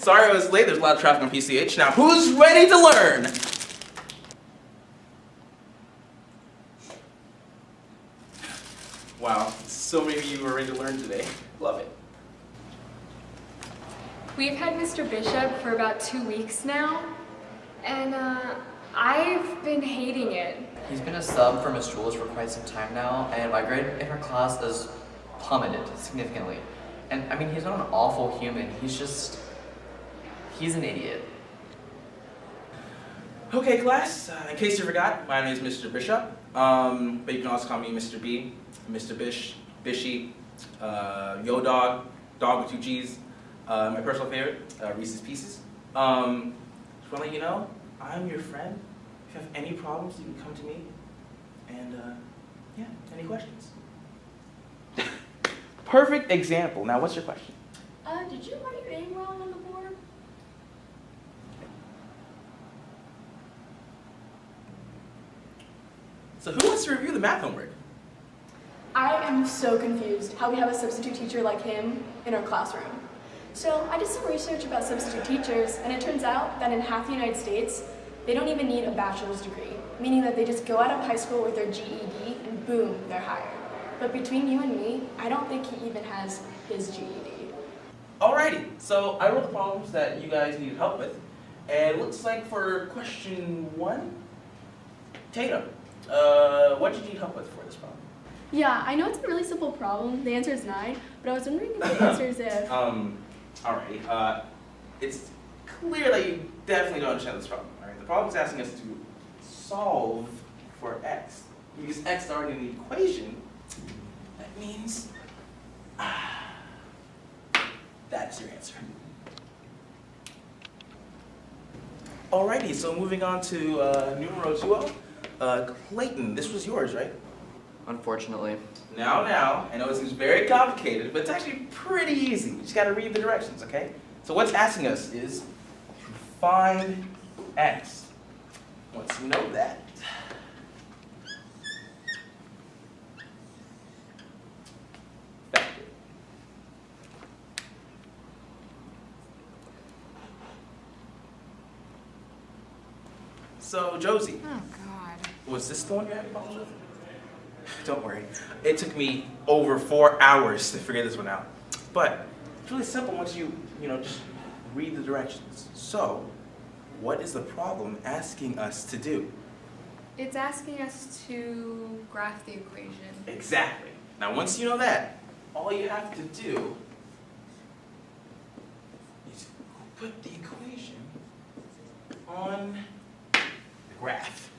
Sorry I was late. There's a lot of traffic on PCH. Now, who's ready to learn? Wow, so many of you are ready to learn today. Love it. We've had Mr. Bishop for about 2 weeks now, and I've been hating it. He's been a sub for Miss Jules for quite some time now, and my grade in her class has plummeted significantly. And I mean, he's not an awful human, he's an idiot. Okay, class, in case you forgot, my name is Mr. Bishop, but you can also call me Mr. B, Mr. Bish, Bishy, Yo Dog, Dog with 2 G's, my personal favorite, Reese's Pieces. Just want to let you know, I'm your friend. If you have any problems, you can come to me. And, yeah, any questions? Perfect example. Now, what's your question? Did you write your name wrong on the board? So who wants to review the math homework? I am so confused how we have a substitute teacher like him in our classroom. So I did some research about substitute teachers, and it turns out that in half the United States, they don't even need a bachelor's degree, meaning that they just go out of high school with their GED and boom, they're hired. But between you and me, I don't think he even has his GED. Alrighty, so I wrote the problems that you guys needed help with, and it looks like for question 1, Tatum, what did you need help with for this problem? Yeah, I know it's a really simple problem. The answer is 9, but I was wondering if the answer is if... Alrighty, it's clear that you definitely don't understand this problem, alright? The problem is asking us to solve for x. Because x is already in the equation, that means that's your answer. Alrighty, so moving on to numero 2. Clayton, this was yours, right? Unfortunately. Now, I know it seems very complicated, but it's actually pretty easy. You just gotta read the directions, okay? So what's asking us is to find x. Once you know that, factor. So, Josie. Oh, God. Was this the one you had problems with? Don't worry. It took me over 4 hours to figure this one out. But it's really simple once you just read the directions. So, what is the problem asking us to do? It's asking us to graph the equation. Exactly. Now, once you know that, all you have to do is put the equation on the graph.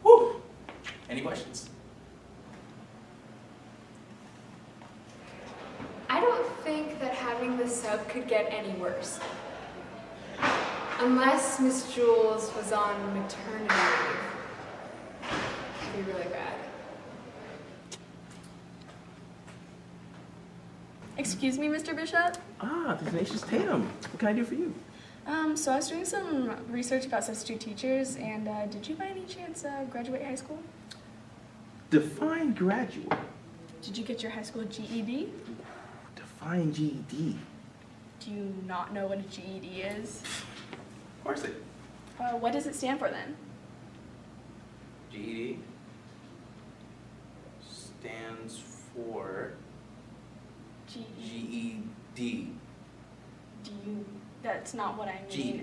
Whew. Any questions? I don't think that having the sub could get any worse. Unless Miss Jules was on maternity leave. It'd be really bad. Excuse me, Mr. Bishop? Ah, the tenacious Tatum. What can I do for you? So I was doing some research about substitute teachers, and did you by any chance graduate high school? Define graduate. Did you get your high school GED? Define GED. Do you not know what a GED is? Of course it. What does it stand for then? GED stands for GED. That's not what I mean. G.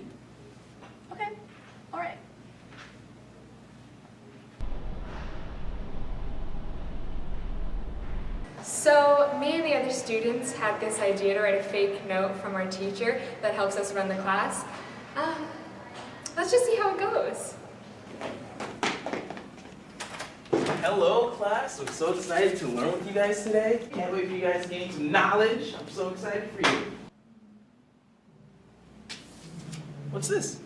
Okay, all right. So me and the other students had this idea to write a fake note from our teacher that helps us run the class. Let's just see how it goes. Hello, class. I'm so excited to learn with you guys today. Can't wait for you guys to gain some knowledge. I'm so excited for you. What's this?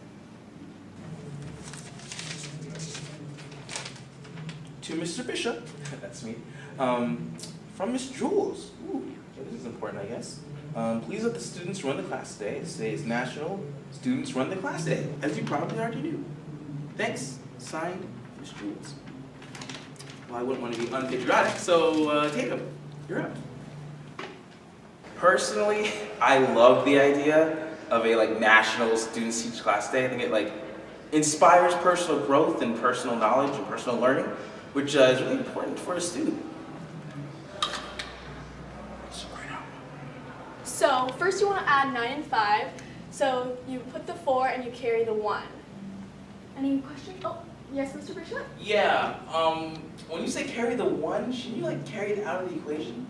To Mr. Bishop, that's me, from Miss Jules. Ooh, this is important, I guess. Please let the students run the class today. Today is National Students Run the Class Day, as you probably already knew. Thanks. Signed, Miss Jules. Well, I wouldn't want to be unpatriotic, so Tatum, you're up. Personally, I love the idea of a national students teach class day. I think it inspires personal growth and personal knowledge and personal learning, which is really important for a student. So first you want to add 9 and 5. So you put the 4 and you carry the 1. Any questions? Oh, yes, Mr. Bishop? Yeah, when you say carry the 1, shouldn't you carry it out of the equation?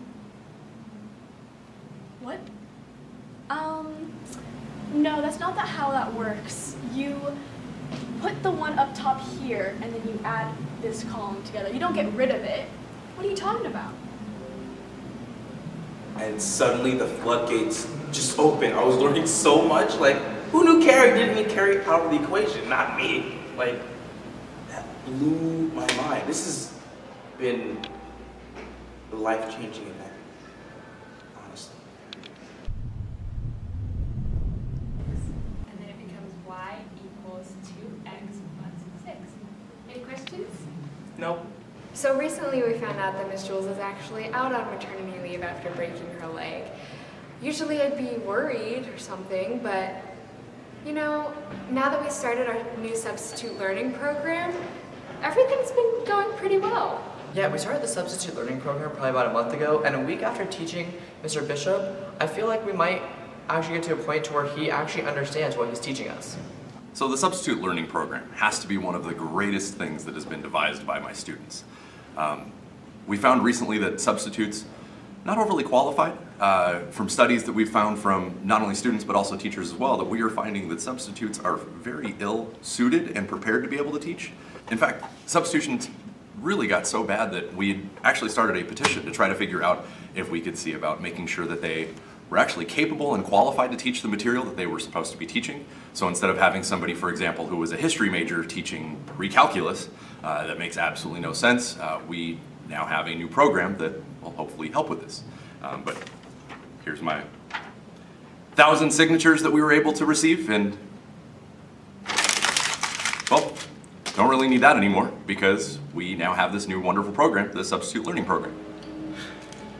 What? No, that's not how that works. You put the 1 up top here, and then you add this column together. You don't get rid of it. What are you talking about? And suddenly the floodgates just open. I was learning so much. Who knew carry didn't mean carry out of the equation? Not me. That blew my mind. This has been a life-changing event, honestly. And then it becomes y equals 2x plus 6. Any questions? Nope. So recently we found out that Miss Jules is actually out on maternity leave after breaking her leg. Usually I'd be worried or something, but now that we started our new substitute learning program, everything's been going pretty well. Yeah, we started the substitute learning program probably about a month ago, and a week after teaching Mr. Bishop, I feel like we might actually get to a point to where he actually understands what he's teaching us. So the substitute learning program has to be one of the greatest things that has been devised by my students. We found recently that substitutes, not overly qualified, from studies that we've found from not only students but also teachers as well, that we are finding that substitutes are very ill-suited and prepared to be able to teach. In fact, substitutions really got so bad that we actually started a petition to try to figure out if we could see about making sure that they were actually capable and qualified to teach the material that they were supposed to be teaching. So instead of having somebody, for example, who was a history major teaching recalculus, that makes absolutely no sense, we now have a new program that will hopefully help with this. But here's my 1,000 signatures that we were able to receive, and well, don't really need that anymore because we now have this new wonderful program, the substitute learning program.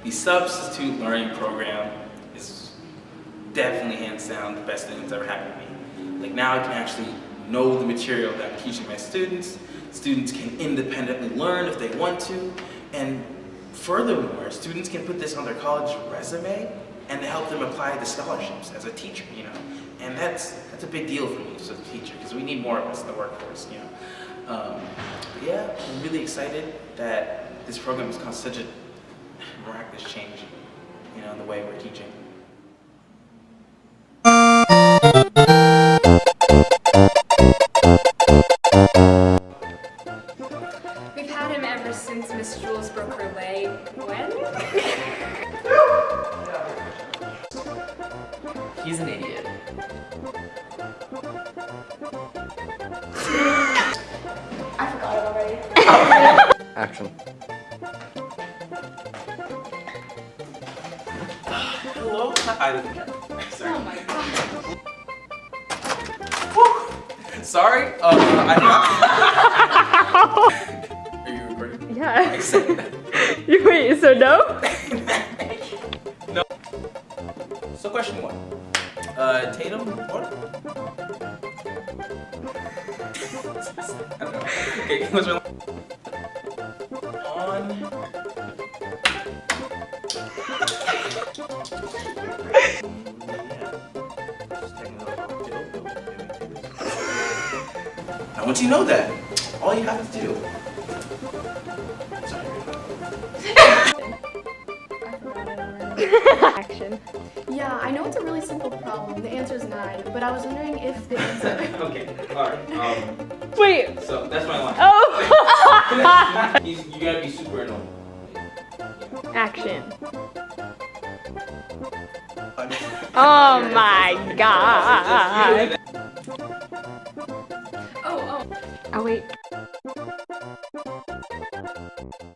The substitute learning program is definitely hands down the best thing that's ever happened to me. Now I can actually know the material that I'm teaching my students. Students can independently learn if they want to, and furthermore, students can put this on their college resume and help them apply to scholarships as a teacher, and that's a big deal for me as a teacher because we need more of us in the workforce, But yeah, I'm really excited that this program has caused such a miraculous change, in the way we're teaching. We've had him ever since Miss Jules broke her leg. When? He's an idiot. I forgot it already. Action. Hello? Sorry. Oh my god. Sorry, I Are you recording? Yeah. I said that. Wait, so no? No. So question 1. Tatum, what? I don't know. Okay, what's my on Now, once you know that, all you have to do. Sorry. Action. Yeah, I know it's a really simple problem. The answer is 9, but I was wondering if the answer... Okay, alright. Wait. So that's my line. Oh. You gotta be super normal. Action. Oh my god. Oh. Oh wait.